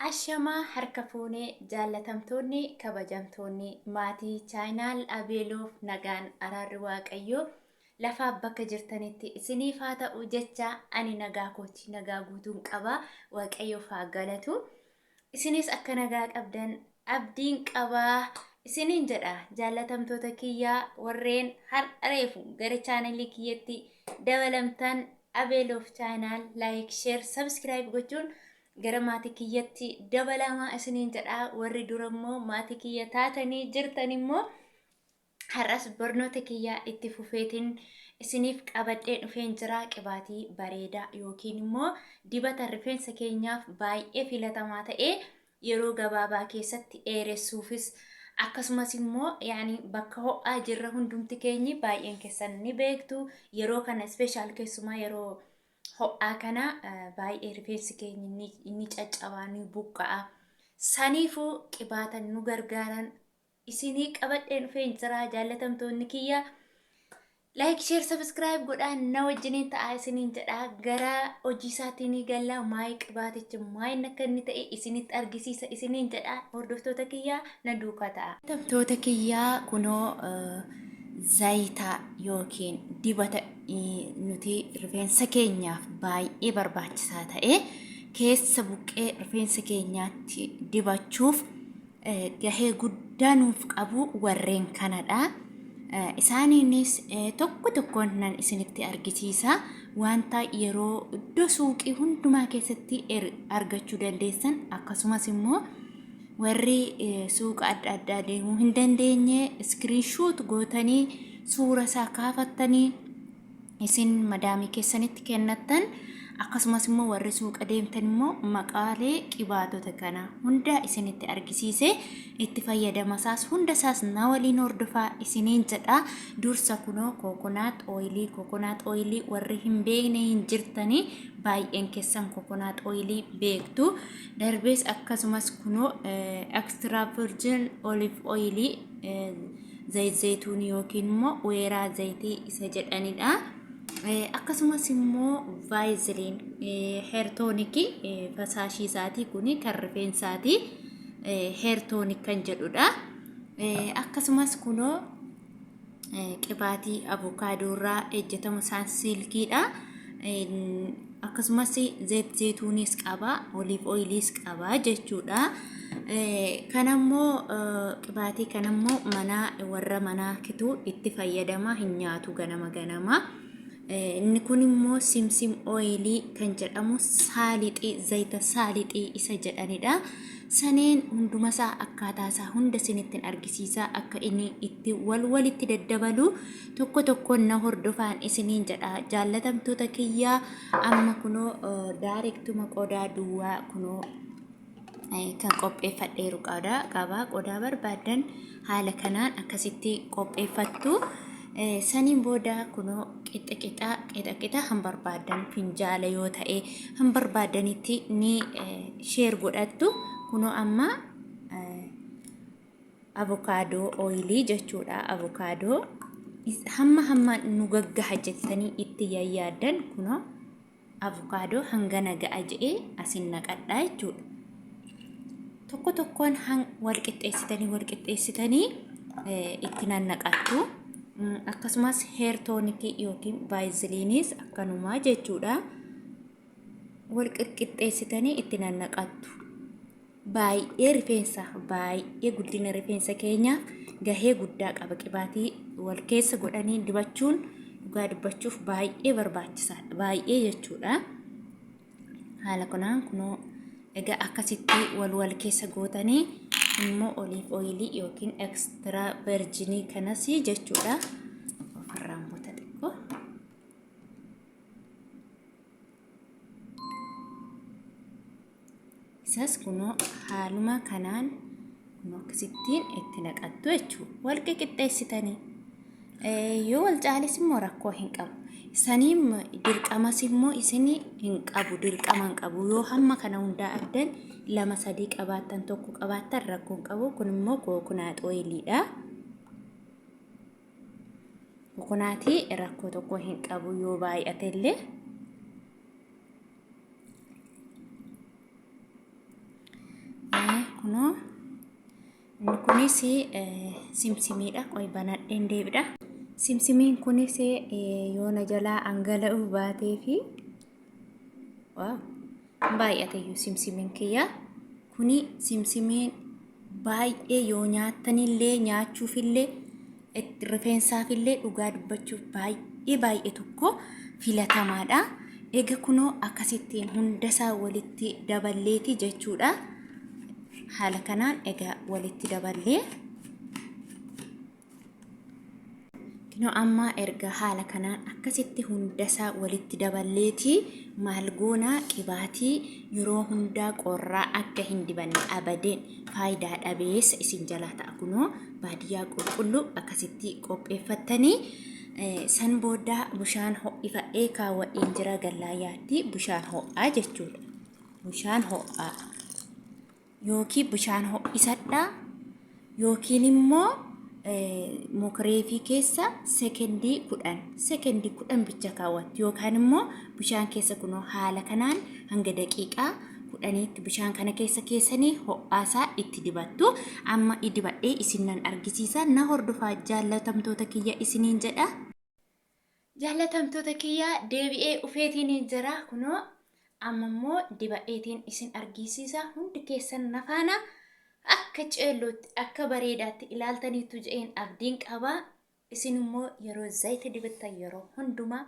Ashamaa harka fuunee jaallatamtoonni kabajamtoonni maatii chaayinaal abeeloof nagaan araarri waaqayyoo lafaaf bakka jirtanitti isiniif haa ta'u jecha ani nagaa kooti nagaa guutuun qaba waaqayyoof haa galatu isinis akka nagaa qabdan abdiin qabaa isiniin jedha jaallatamtoota kiyyaa warreen har'areefu gara chaanalii kiyyatti dabalamtan abeeloof chaayinaal laayik sheer sabskiraayib gochuun gara maatii kiyyatti dabalamaa isiniin jedha warri durammoo maatii kiyya taatanii jirtan immoo har'as barnoota kiyyaa itti fufeetiin isiniif qabadhee dhufeen jira qibaatii bareedaa yookiin immoo dibata rifeensa keenyaaf baay'ee filatamaa ta'ee yeroo gabaabaa keessatti dheeressuufis akkasumas immoo bakka ho'aa jirra hundumti keenyi baay'een keessan ni beektu yeroo kana ispeeshaal keessumaa yeroo ho'aa kana baay'ee rifeensi keenya inni caccabaa ni buqqa'a. Saniifuu qibaata nu gargaaran isinii qabadhee dhufeen jira jaallatamtoonni kiyya. Like, share, subscribe godhaan na wajjiniin ta'aa isiniin jedha gara hojii isaatiin galla maayii qibaatichi maayin akka inni ta'e isinitti argisiisa isiniin jedha hordoftoota kiyyaa na duukaa ta'a. Hordoftoota kiyyaa kunoo zayitaa yookiin dibata nuti rifeensa keenyaaf baay'ee barbaachisaa ta'e keessa buqqee rifeensa keenyaatti dibachuuf gahee guddaa nuuf qabu warreen kanadha. Isaaniinis tokko tokkoon nan isinitti argisiisa wanta yeroo iddoo suuqii hundumaa keessatti argachuu dandeessan akkasumas immoo warri suuqa adda addaa deemuu hin dandeenye iskiriinshoot gootanii suura isaa kaafattanii isin madaamii keessanitti kennattan akkasumas immoo warri suuqa deemtan immoo maqaalee qibaatota kana hunda isinitti argisiise itti fayyadamasaas hundasaas na waliin hordofaa isiniin jedha. Dursa kunoo kokonaat ooyilii warri hin beekne hin jirtanii baay'een keessan kokonaat ooyilii beektu. Darbees akkasumas kunoo extra virgin olive ooyilii zayituunii yookiin immoo weeraa zayitii isa jedhanidha. Akkasumas immoo vaayiziliin heertoonikii fasaashii isaatii kuni kan rifeensaati heertoonik kan jedhudha. Akkasumas kunoo qibaatii avokaadoorraa ejjetamu isaan silkiidha. Akkasumas zayituunis qaba olive ooyiliis qaba jechuudha. Kanammoo qibaatii kanammoo warra manaa kituu itti fayyadama hin nyaatu ganama. Inni kun immoo simsim ooyilii kan jedhamu saalixii zayita saalixii isa jedhanidha. Saneen hundumasaa akkaataa isaa hunda isinittiin argisiisa akka inni itti walitti daddabalu tokko tokkoon na hordofaan isiniin jedha jaallatamtoota kiyyaa. Amma kunoo daareektuma qodaa duwwaa kunoo kan qopheeffadheeru qaba qodaa barbaadan haala kanaan akkasitti qopheeffattu. Saniin booda kunoo qixa han barbaadan finjaala yoo ta'e han barbaadanitti ni sheer godhattu. Kunoo amma avokaadoo ooyilii jechuudha. Avokaadoo hamma nu gaggaha jettanii itti yayyaadan kunoo avokaadoo hangana ga'a jedhee asin naqadhaa jechuudha. Tokko tokkoon wal qixxeessitanii itti nannaqattu. Akkasumas heertoonikii yookiin vaayiziliinis akkanumaa jechuudha. Wal qixxeessitanii itti nannaqattu. Baay'ee guddina rifeensa keenyaaf gahee guddaa qaba qibaatii wal keessa godhanii dibachuun dhugaa dubbachuuf baay'ee barbaachisaadha baay'ee jechuudha. Haala kanaan kunoo egaa akkasitti wal keessa gootanii immoo olive ooyilii yookiin extra virginii kanas jechuudha. Ofirraan buuta xiqqoo. Isas kunoo haaluma kanaan kunoo akkasittiin itti naqattu jechuudha. Wal qixxeessitanii yoo wal caales immoo rakkoo hin qabu. Saniin dirqamas immoo isin dirqama hin qabu yoo hamma kana hundaa addan 2-3 qabaattan tokko qabaattan rakkoo hin qabu. Kun immoo kokonaat ooyiliidha. Kokonaatii rakkoo tokko hin qabu yoo baay'ate illee. kunis simsimiidha. Qoy banadheen deebidha. Simsimiin kunis yoona jalaa angala'uu baatee fi waaw baay'ateeyyuu simsimiin kiyya. Kuni simsimiin baay'ee yoo nyaatanillee nyaachuufillee rifeensaafillee dhugaa dubbachuuf baay'ee tokko filatamaadha. Egaa kunoo akkasittiin hundasaa walitti daballeeti jechuudha. Haala kanaan egaa walitti daballee kinoo amma erga haala kanaan akkasitti hundasaa walitti daballeeti maal goona qibaatii yeroo hundaa qorraa akka hin dibanne abadeen faayidaa dhabeessa isin jalaa ta'a. Kunoo baadiyyaa qulqulluu akkasitti qopheeffattanii san booda bishaan ho'ifa'ee kaawwadheen jira gallaayaatti bishaan ho'aa jechuudha. Bishaan ho'aa yookiin bishaan ho'isadhaa yookiin immoo mokreefii keessa sekendii 10 bicha kaawwatti yookaan immoo bishaan keessa kunoo haala kanaan hanga daqiiqaa 10tti bishaan kana keessa keessanii ho'aasaa itti dibattu. Amma dibadhee isinan argisiisa. Na hordofaa jaallatamtoota kiyya isiniin jedha. Jaallatamtoota kiyya deebi'ee ufeetiin jira kunoo amma immoo dibadheetiin isin argisiisa. Hundi keessan nafaana akka ceellootti akka bareedaatti ilaaltaniitu je'een abdiin qaba. Isin immoo yeroo zayita dibattan yeroo hundumaa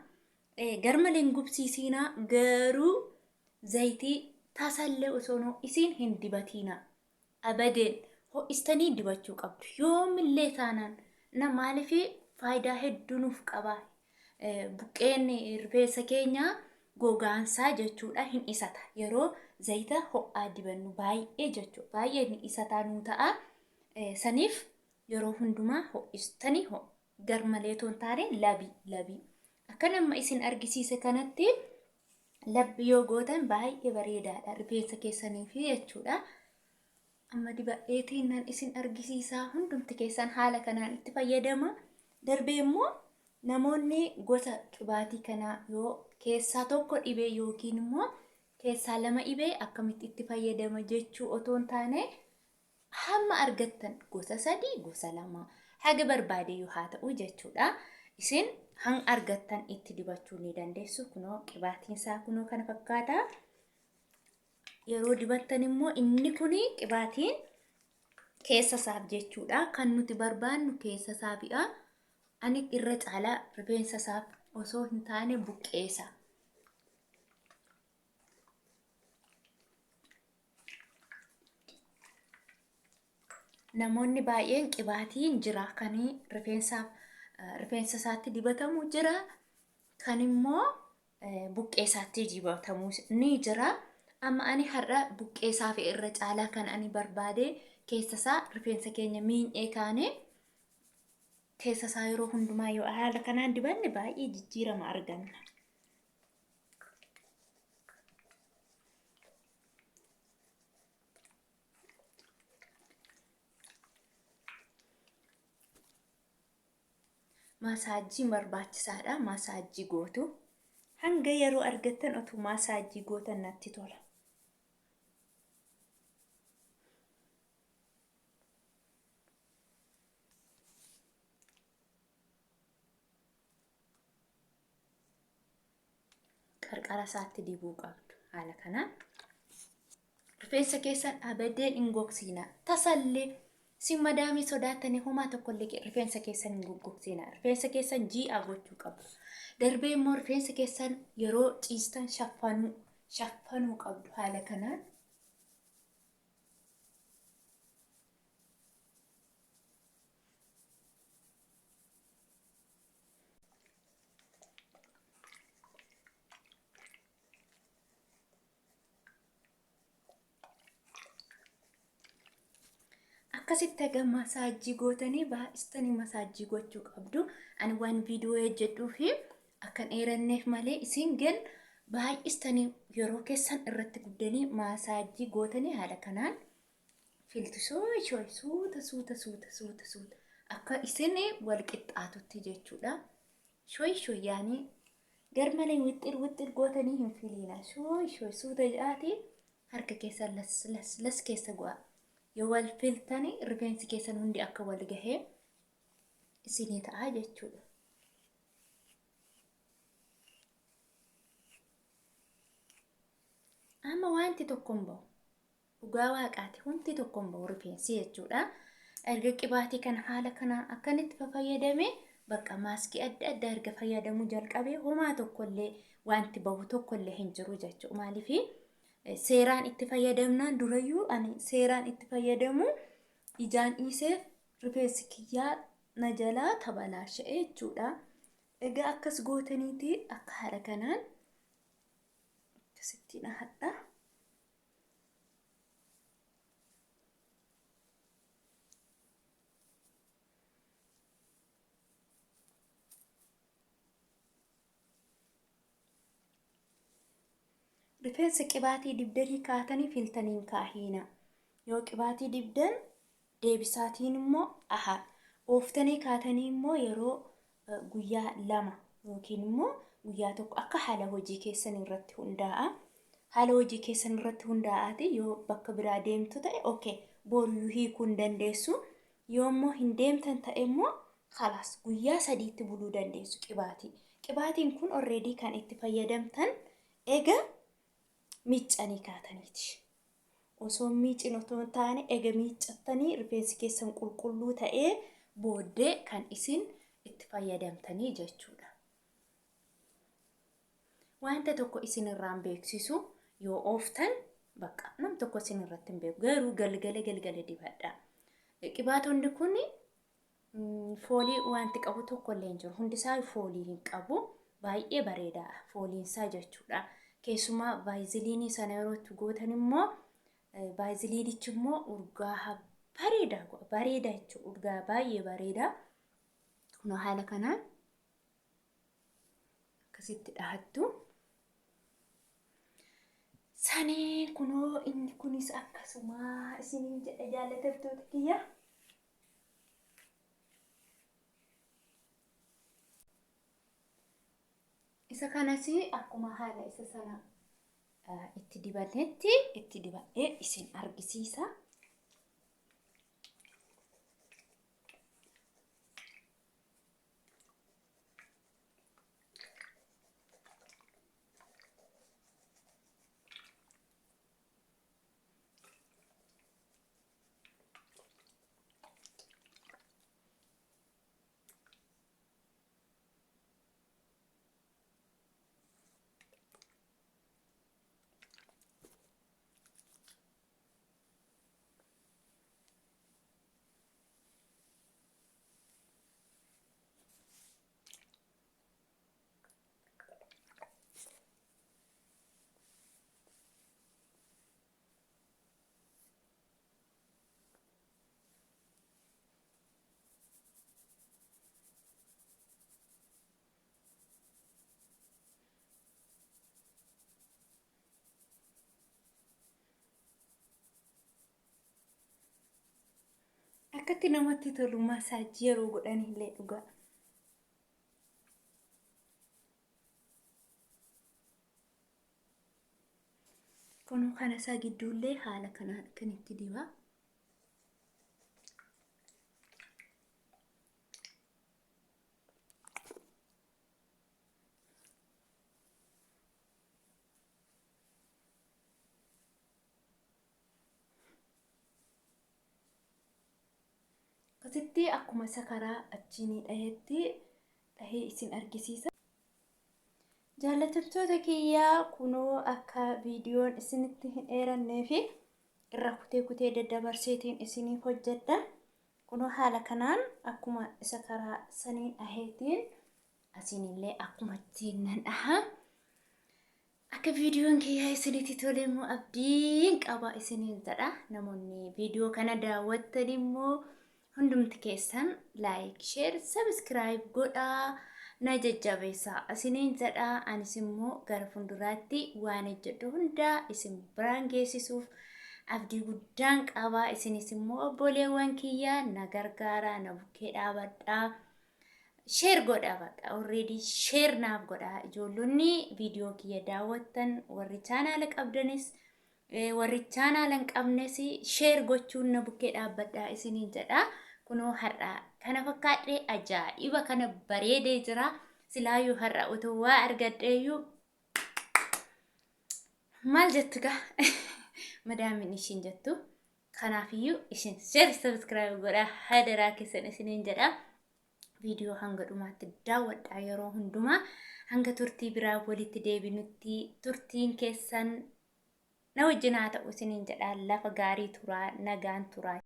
garmaleen gubsiisiinaa garuu zayitii tasallee osoo isin hin dibatiina abadeen ho'istanii dibachuu qabdu. Yoomillee taanaan na maaliif faayidaa hedduu nuuf qaba. Buqqeen rifeensa keenya gogaansaa jechuudha hin isata. Yeroo zayita ho'aa dibannu baay'ee jechuudha. Baay'ee hin isataa nuu ta'a. Saniif yeroo hundumaa ho'istanii garmalee toon taane labii. Akka nama isin argisiise kanatti labbi yoo gootan baay'ee bareedaadha rifeensa keessaniif jechuudha. Amma dibadheetiin nan isin argisiisaa. Hundumti keessan haala kanaan itti fayyadama. Darbee immoo namoonni gosa qibaatii kanaa yoo keessaa tokko dhibee yookiin immoo keessaa lama dhibee akkamitti itti fayyadama jechuu otoo hin taane hamma argattan gosa 3 gosa 2 haga barbaade yoo haa ta'u jechuudha. Isin hang argattan itti dibachuu ni dandeessu. Kunoo qibaatiin isaa kunoo kana fakkaata. Yeroo dibattan immoo inni kuni qibaatiin keessa isaaf jechuudha. Kan nuti barbaannu keessa isaafidha. Ani irra caalaa rifeensa isaaf osoo hin taane buqqeessa. Namoonni baay'een qibaatiin jira kan rifeensa isaatti dibatamu jira. Kan immoo buqqeessaatti dibatamu ni jira. Amma ani har'a buqqeessaaf irra caalaa kan ani barbaade keessa isaa rifeensa keenya miinyee kaane keessa isaa yeroo hundumaa yoo haala kanaan dibanne baay'ee jijjiirama arganna. Masaajii barbaachisaadha. Masaajii gootu hanga yeroo argattan otuu masaajii gootan natti tola. Qarqara isaatti dibuu qabdu. Haala kanaan rifeensa keessan abadeen hin gogsiina. Tasallee si madaamii sodaatanii homaa tokkollee rifeensa keessan hin gogsiina. Rifeensa keessan ji'aa gochuu qabdu. Darbee immoo rifeensa keessan yeroo ciistan shaffanuu qabdu. Haala kanaan akkasitti egaa masaajii gootanii baay'istanii masaajii gochuu qabdu. Ani waan viidiyoo hojjedhuu fi akkan dheeranneef malee isin gan baay'istanii yeroo keessan irratti guddanii masaajii gootanii haala kanaan filtisoo suuta akka isin wal qixxaatutti jechuudha. Yaani garmalee wixxir gootanii hin filiina. Suuta jedhaati harka keessan las keessa go'a. yoo wal filtani rifeensi keessan hundi akka wal gahee isinii ta'a jechuudha. Amma wanti tokko hin bahu. Dhugaa waaqaati wanti tokko hin bahu rifeensi jechuudha. Erga qibaatii kana haala kanaan akkanitti fayyadamee bakka maaskii adda addaa erga fayyadamuu jalqabee homaa tokkollee wanti bahu tokkollee hin jiru jechuudha. Maaliif seeraan itti fayyadamnaan durayyuu ani seeraan itti fayyadamu ijaan dhiiseef rifeensi kiyyaa na jalaa tabalaasha'e jechuudha. Egaa akkas gootaniiti akka haala kanaan akkasitti na hadha. Rifeensa qibaatii dibdanii kaatanii filtaniin kaahina. Yoo qibaatii dibdan deebisaatiin immoo ooftanii kaatanii immoo yeroo guyyaa 2 yookiin immoo guyyaa 1 akka haala hojii keessan irratti hundaa'a. Haala hojii keessan irratti hundaa'aati yoo bakka biraa deemtu ta'e okay boru hiikuu hin dandeessu. Yoo immoo hin deemtan ta'e immoo khalaas guyyaa 3tti buluu dandeessu qibaatii. Qibaatiin kun already kan itti fayyadamtan eega miiccanii kaataniiti. Osoo miicin otoo hin taane eega miiccattanii rifeensi keessan qulqulluu ta'ee booddee kan isin itti fayyadamtanii jechuudha. Wanta tokko isin irraan beeksisu yoo ooftan bakka nam tokko isin irratti hin beeku garuu galgala dibadha. Qibaatonni kun foolii wanti qabu tokko illee hin jiru. Hundisaa foolii hin qabu. Baay'ee bareeda fooliinsaa jechuudha. Keessumaa vaayiziliinii sana yerootti gootan immoo vaayiziliinichi immoo urgaa bareeda jechuudha. Urgaa baay'ee bareeda. Kunoo haala kanaan akkasitti dhahattu. Sanii kunoo inni kunis akkasuma isiniin jedha jaallatamtoota kiyya. Isa kanas akkuma haala isa sana itti dibannetti itti dibadhee isin argisiisa. Akkatti namatti tolu masaajii yeroo godhanillee dhugaa. Kunoo kana isaa gidduullee haala kanaan kan itti dibaa. Akkasitti akkuma isa karaa achiin dhahee isin argisiisa. Jaallatamtoota kiyyaa kunoo akka viidiyoon isinitti hin dheerannee fi irra kutee daddabarseetiin isiniif hojjedha. Kunoo haala kanaan akkuma isa karaa saniin dhaheetiin asinillee akkuma ittiin nan dhaha. Akka viidiyoon kiyyaa isinitti tole immoo abdiin qaba isiniin jedha. Namoonni viidiyoo kana daawwattan immoo hundumti keessan like, share, subscribe godhaa. Na jajjabeessaa isiniin jedha. Anis immoo gara fuulduraatti waan hojjedhu hundaa isin biraan geessisuuf abdii guddaan qaba. Isinis immoo obboleewwan kiyyaa na gargaaraa, na bukkee dhaabadhaa. Share godhaa bakka already share naaf godhaa. Ijoollonni viidiyoo kiyya daawwattan warri chaanaala qabdanis warri chaanaalan qabnes sheer gochuun na bukkee dhaabbadhaa isiniin jedha. Kunoo har'a kana fakkaadhee ajaa'iba kana bareedee jira. Silaayyuu har'a utuu waa argadheeyyuu maal jettu gaa madaamin ishiin jettu. Kanaafiyyuu ishiin share subscribe godhaa hadaraa keessan isiniin jedha. Viidiyoo hanga dhumaatti daawwadhaa yeroo hundumaa. Hanga turtii biraa walitti deebinutti turtiin keessan na wajjin haa ta'u isiniin jedha. Lafa gaarii turaa, nagaan turaa.